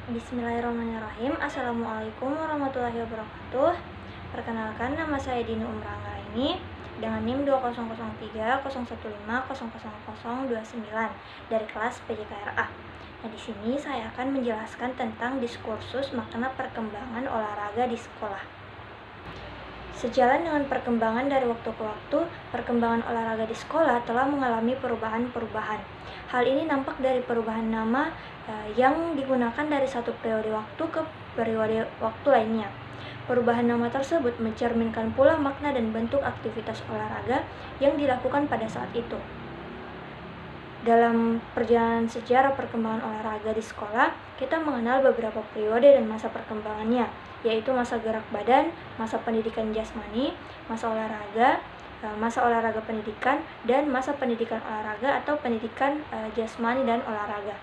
Bismillahirrahmanirrahim. Assalamualaikum warahmatullahi wabarakatuh. Perkenalkan, nama saya Dini Umranggraini dengan NIM 200301500029 dari kelas PJKRA. Nah, di sini saya akan menjelaskan tentang diskursus makna perkembangan olahraga di sekolah. Sejalan dengan perkembangan dari waktu ke waktu, perkembangan olahraga di sekolah telah mengalami perubahan-perubahan. Hal ini nampak dari perubahan nama yang digunakan dari satu periode waktu ke periode waktu lainnya. Perubahan nama tersebut mencerminkan pula makna dan bentuk aktivitas olahraga yang dilakukan pada saat itu. Dalam perjalanan sejarah perkembangan olahraga di sekolah, kita mengenal beberapa periode dan masa perkembangannya, yaitu masa gerak badan, masa pendidikan jasmani, masa olahraga pendidikan, dan masa pendidikan olahraga atau pendidikan jasmani dan olahraga.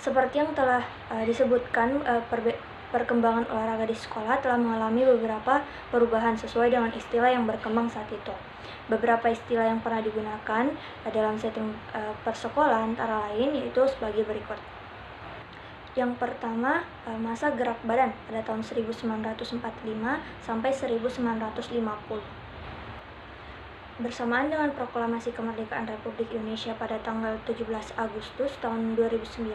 Seperti yang telah disebutkan, perkembangan olahraga di sekolah telah mengalami beberapa perubahan sesuai dengan istilah yang berkembang saat itu. Beberapa istilah yang pernah digunakan dalam setting persekolahan antara lain yaitu sebagai berikut. Yang pertama, masa gerak badan pada tahun 1945 sampai 1950. Bersamaan dengan proklamasi kemerdekaan Republik Indonesia pada tanggal 17 Agustus tahun 2009,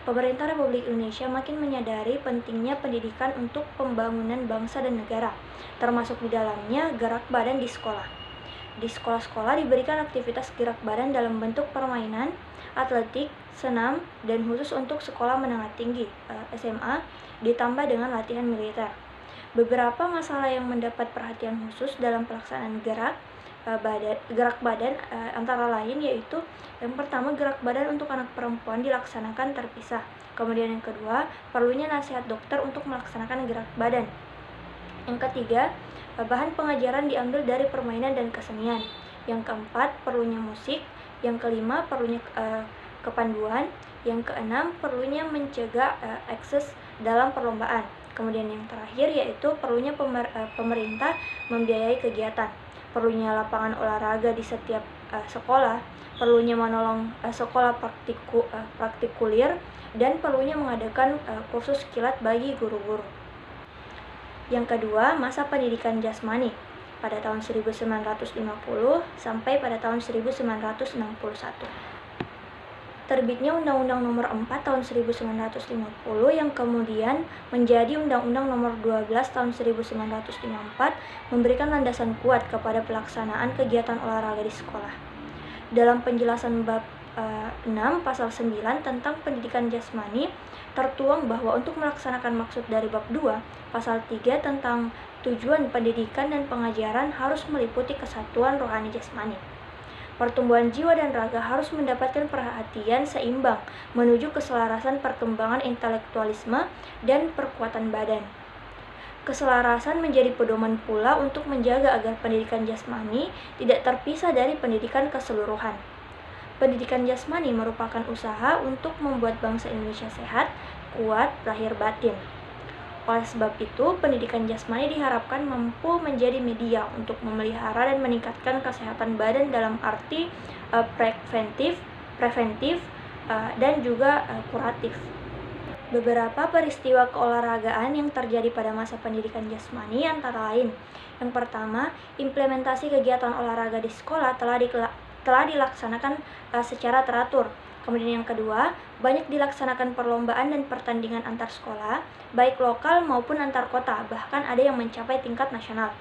pemerintah Republik Indonesia makin menyadari pentingnya pendidikan untuk pembangunan bangsa dan negara, termasuk di dalamnya gerak badan di sekolah. Di sekolah-sekolah diberikan aktivitas gerak badan dalam bentuk permainan, atletik, senam, dan khusus untuk sekolah menengah tinggi SMA ditambah dengan latihan militer. Beberapa masalah yang mendapat perhatian khusus dalam pelaksanaan gerak badan antara lain yaitu yang pertama, gerak badan untuk anak perempuan dilaksanakan terpisah. Kemudian yang kedua, perlunya nasihat dokter untuk melaksanakan gerak badan. Yang ketiga, bahan pengajaran diambil dari permainan dan kesenian. Yang keempat, perlunya musik. Yang kelima, perlunya kepanduan. Yang keenam, perlunya mencegah ekses dalam perlombaan. Kemudian yang terakhir yaitu perlunya pemerintah membiayai kegiatan. Perlunya lapangan olahraga di setiap sekolah, perlunya menolong sekolah praktikulir, dan perlunya mengadakan kursus kilat bagi guru-guru. Yang kedua, masa pendidikan jasmani pada tahun 1950 sampai pada tahun 1961. Terbitnya Undang-Undang Nomor 4 Tahun 1950 yang kemudian menjadi Undang-Undang Nomor 12 Tahun 1954 memberikan landasan kuat kepada pelaksanaan kegiatan olahraga di sekolah. Dalam penjelasan bab 6 pasal 9 tentang pendidikan jasmani tertuang bahwa untuk melaksanakan maksud dari bab 2 pasal 3 tentang tujuan pendidikan dan pengajaran harus meliputi kesatuan rohani jasmani. Pertumbuhan jiwa dan raga harus mendapatkan perhatian seimbang menuju keselarasan perkembangan intelektualisme dan perkuatan badan. Keselarasan menjadi pedoman pula untuk menjaga agar pendidikan jasmani tidak terpisah dari pendidikan keseluruhan. Pendidikan jasmani merupakan usaha untuk membuat bangsa Indonesia sehat, kuat, lahir batin. Oleh sebab itu, pendidikan jasmani diharapkan mampu menjadi media untuk memelihara dan meningkatkan kesehatan badan dalam arti preventif, dan juga kuratif. Beberapa peristiwa keolahragaan yang terjadi pada masa pendidikan jasmani antara lain. Yang pertama, implementasi kegiatan olahraga di sekolah telah dilaksanakan secara teratur. Kemudian yang kedua, banyak dilaksanakan perlombaan dan pertandingan antar sekolah, baik lokal maupun antar kota, bahkan ada yang mencapai tingkat nasional.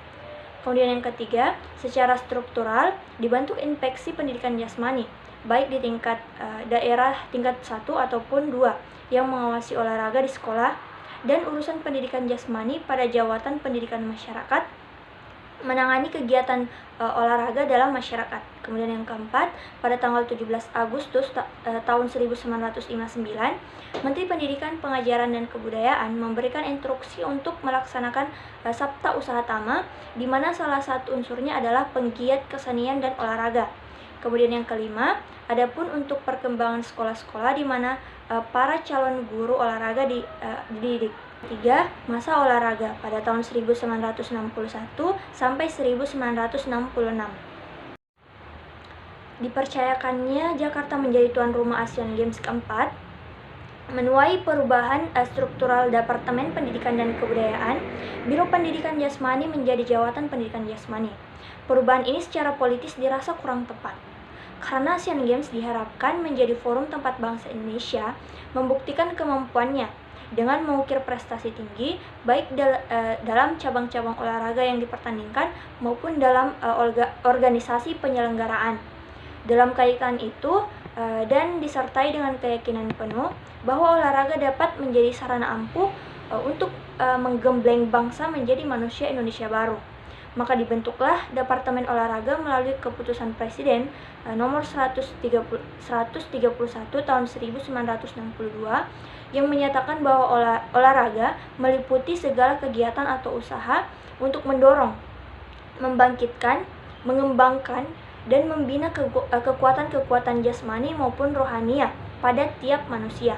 Kemudian yang ketiga, secara struktural dibantu inspeksi pendidikan jasmani, baik di tingkat daerah tingkat 1 ataupun 2 yang mengawasi olahraga di sekolah, dan urusan pendidikan jasmani pada Jawatan Pendidikan Masyarakat menangani kegiatan olahraga dalam masyarakat. Kemudian yang keempat, pada tanggal 17 Agustus tahun 1959, Menteri Pendidikan, Pengajaran dan Kebudayaan memberikan instruksi untuk melaksanakan Sabta Usaha Tama, di mana salah satu unsurnya adalah penggiat kesenian dan olahraga. Kemudian yang kelima, adapun untuk perkembangan sekolah-sekolah di mana para calon guru olahraga dididik. 3. Masa olahraga pada tahun 1961 sampai 1966. Dipercayakannya Jakarta menjadi tuan rumah Asian Games keempat, Menuai perubahan struktural Departemen Pendidikan dan Kebudayaan, Biro Pendidikan Jasmani menjadi Jawatan Pendidikan Jasmani. Perubahan ini secara politis dirasa kurang tepat, karena Asian Games diharapkan menjadi forum tempat bangsa Indonesia membuktikan kemampuannya dengan mengukir prestasi tinggi, baik dalam cabang-cabang olahraga yang dipertandingkan maupun dalam organisasi penyelenggaraan. Dalam kaitan itu, dan disertai dengan keyakinan penuh bahwa olahraga dapat menjadi sarana ampuh untuk menggembleng bangsa menjadi manusia Indonesia baru. Maka dibentuklah Departemen Olahraga melalui keputusan Presiden nomor 131 tahun 1962 yang menyatakan bahwa olahraga meliputi segala kegiatan atau usaha untuk mendorong, membangkitkan, mengembangkan, dan membina kekuatan-kekuatan jasmani maupun rohaniah pada tiap manusia.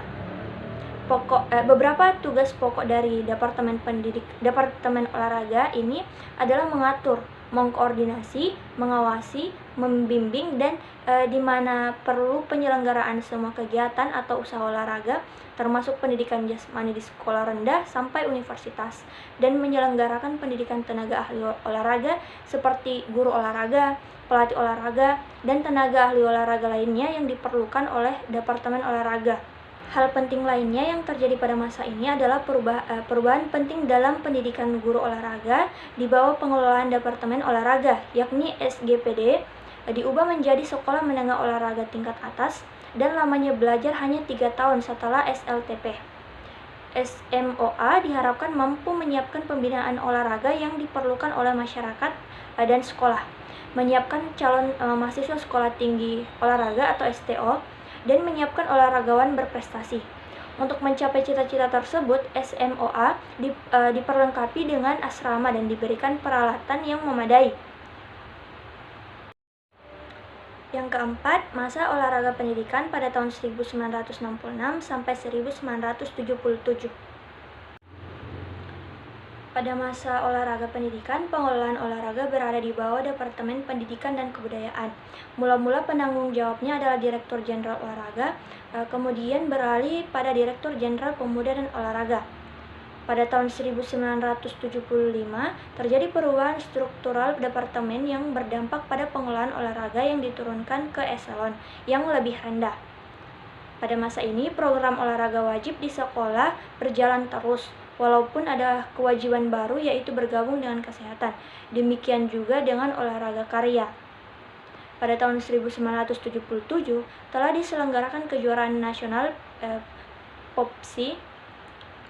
Beberapa tugas pokok dari Departemen Olahraga ini adalah mengatur, mengkoordinasi, mengawasi, membimbing, dan di mana perlu penyelenggaraan semua kegiatan atau usaha olahraga, termasuk pendidikan jasmani di sekolah rendah sampai universitas, dan menyelenggarakan pendidikan tenaga ahli olahraga seperti guru olahraga, pelatih olahraga, dan tenaga ahli olahraga lainnya yang diperlukan oleh Departemen Olahraga. Hal penting lainnya yang terjadi pada masa ini adalah perubahan penting dalam pendidikan guru olahraga di bawah pengelolaan Departemen Olahraga, yakni SGPD, diubah menjadi Sekolah Menengah Olahraga Tingkat Atas dan lamanya belajar hanya 3 tahun setelah SLTP. SMOA diharapkan mampu menyiapkan pembinaan olahraga yang diperlukan oleh masyarakat dan sekolah, menyiapkan calon mahasiswa sekolah tinggi olahraga atau STO, dan menyiapkan olahragawan berprestasi. Untuk mencapai cita-cita tersebut, SMOA diperlengkapi dengan asrama dan diberikan peralatan yang memadai. Yang keempat, masa olahraga pendidikan pada tahun 1966 sampai 1977. Pada masa olahraga pendidikan, pengelolaan olahraga berada di bawah Departemen Pendidikan dan Kebudayaan. Mula-mula penanggung jawabnya adalah Direktur Jenderal Olahraga, kemudian beralih pada Direktur Jenderal Pemuda dan Olahraga. Pada tahun 1975, terjadi perubahan struktural departemen yang berdampak pada pengelolaan olahraga yang diturunkan ke eselon yang lebih rendah. Pada masa ini, program olahraga wajib di sekolah berjalan terus, walaupun ada kewajiban baru yaitu bergabung dengan kesehatan. Demikian juga dengan olahraga karya. Pada tahun 1977 telah diselenggarakan kejuaraan nasional POPSI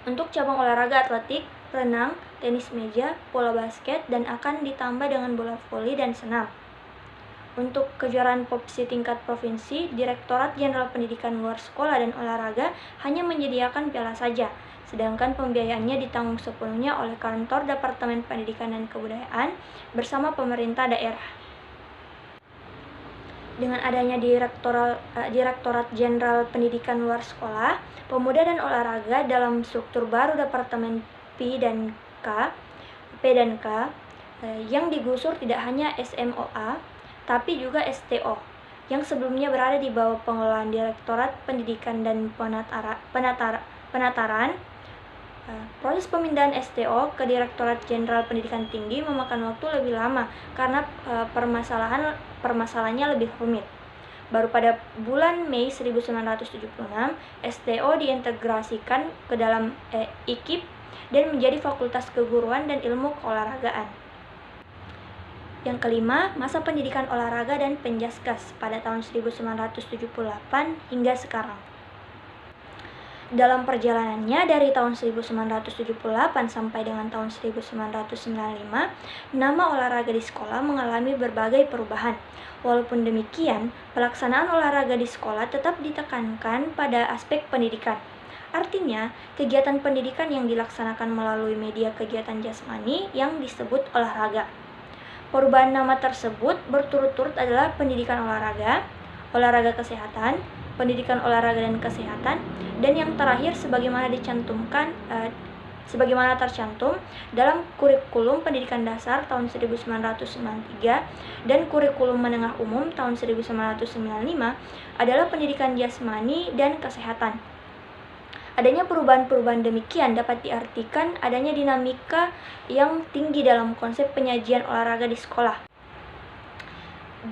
untuk cabang olahraga atletik, renang, tenis meja, bola basket, dan akan ditambah dengan bola voli dan senam. Untuk kejuaraan POPSI tingkat provinsi, Direktorat Jenderal Pendidikan Luar Sekolah dan Olahraga hanya menyediakan piala saja, sedangkan pembiayaannya ditanggung sepenuhnya oleh Kantor Departemen Pendidikan dan Kebudayaan bersama pemerintah daerah. Dengan adanya Direktorat Jenderal Pendidikan Luar Sekolah, Pemuda dan Olahraga dalam struktur baru Departemen P dan K, yang digusur tidak hanya SMOA, tapi juga STO, yang sebelumnya berada di bawah pengelolaan Direktorat Pendidikan dan Penataran. Proses pemindahan STO ke Direktorat Jenderal Pendidikan Tinggi memakan waktu lebih lama karena permasalahannya lebih rumit. Baru pada bulan Mei 1976, STO diintegrasikan ke dalam IKIP dan menjadi Fakultas Keguruan dan Ilmu Keolahragaan. Yang kelima, masa pendidikan olahraga dan penjaskas pada tahun 1978 hingga sekarang. Dalam perjalanannya dari tahun 1978 sampai dengan tahun 1995, nama olahraga di sekolah mengalami berbagai perubahan. Walaupun demikian, pelaksanaan olahraga di sekolah tetap ditekankan pada aspek pendidikan. Artinya, kegiatan pendidikan yang dilaksanakan melalui media kegiatan jasmani yang disebut olahraga. Perubahan nama tersebut berturut-turut adalah pendidikan olahraga, olahraga kesehatan, pendidikan olahraga dan kesehatan, dan yang terakhir sebagaimana tercantum dalam Kurikulum Pendidikan Dasar tahun 1993 dan Kurikulum Menengah Umum tahun 1995 adalah pendidikan jasmani dan kesehatan. Adanya perubahan-perubahan demikian dapat diartikan adanya dinamika yang tinggi dalam konsep penyajian olahraga di sekolah.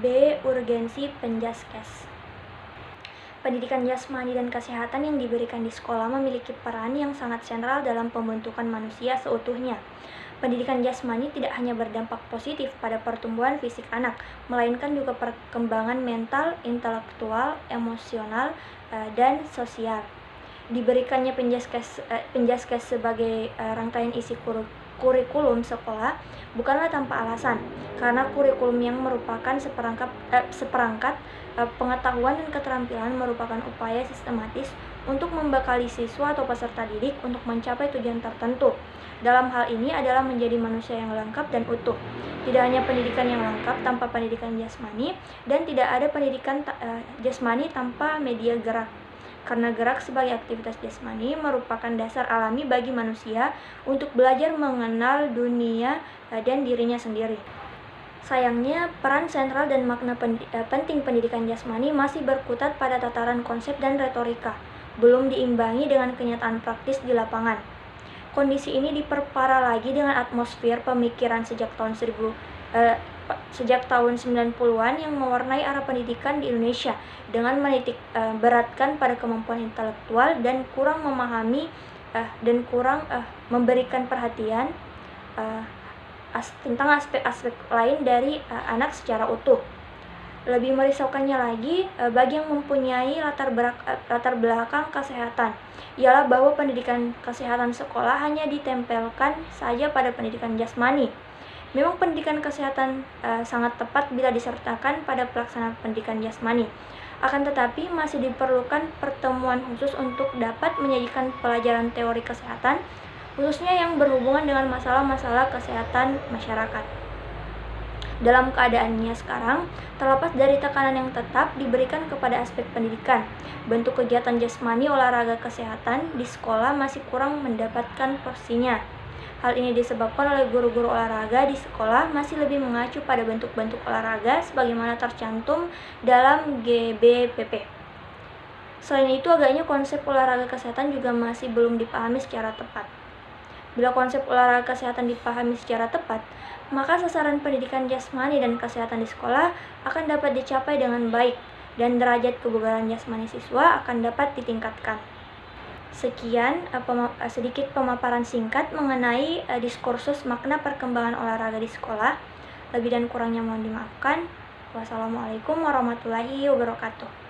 B. Urgensi penjaskes. Pendidikan jasmani dan kesehatan yang diberikan di sekolah memiliki peran yang sangat sentral dalam pembentukan manusia seutuhnya. Pendidikan jasmani tidak hanya berdampak positif pada pertumbuhan fisik anak, melainkan juga perkembangan mental, intelektual, emosional, dan sosial. Diberikannya penjaskes sebagai rangkaian isi kurikulum sekolah bukanlah tanpa alasan, karena kurikulum yang merupakan seperangkat pengetahuan dan keterampilan merupakan upaya sistematis untuk membekali siswa atau peserta didik untuk mencapai tujuan tertentu. Dalam hal ini adalah menjadi manusia yang lengkap dan utuh. Tidak hanya pendidikan yang lengkap tanpa pendidikan jasmani, dan tidak ada pendidikan jasmani tanpa media gerak. Karena gerak sebagai aktivitas jasmani merupakan dasar alami bagi manusia untuk belajar mengenal dunia dan dirinya sendiri. Sayangnya, peran sentral dan makna penting pendidikan jasmani masih berkutat pada tataran konsep dan retorika, belum diimbangi dengan kenyataan praktis di lapangan. Kondisi ini diperparah lagi dengan atmosfer pemikiran sejak tahun 90-an yang mewarnai arah pendidikan di Indonesia dengan menitik beratkan pada kemampuan intelektual dan kurang memahami dan kurang memberikan perhatian tentang aspek-aspek lain dari anak secara utuh. Lebih merisaukannya lagi, bagi yang mempunyai latar belakang kesehatan, ialah bahwa pendidikan kesehatan sekolah hanya ditempelkan saja pada pendidikan jasmani. Memang pendidikan kesehatan sangat tepat bila disertakan pada pelaksanaan pendidikan jasmani. Akan tetapi masih diperlukan pertemuan khusus untuk dapat menyajikan pelajaran teori kesehatan, khususnya yang berhubungan dengan masalah-masalah kesehatan masyarakat. Dalam keadaannya sekarang, terlepas dari tekanan yang tetap diberikan kepada aspek pendidikan, bentuk kegiatan jasmani olahraga kesehatan di sekolah masih kurang mendapatkan porsinya. Hal ini disebabkan oleh guru-guru olahraga di sekolah masih lebih mengacu pada bentuk-bentuk olahraga sebagaimana tercantum dalam GBPP. Selain itu, agaknya konsep olahraga kesehatan juga masih belum dipahami secara tepat. Bila konsep olahraga kesehatan dipahami secara tepat, maka sasaran pendidikan jasmani dan kesehatan di sekolah akan dapat dicapai dengan baik, dan derajat kebugaran jasmani siswa akan dapat ditingkatkan. Sekian sedikit pemaparan singkat mengenai diskursus makna perkembangan olahraga di sekolah. Lebih dan kurangnya mohon dimaafkan. Wassalamualaikum warahmatullahi wabarakatuh.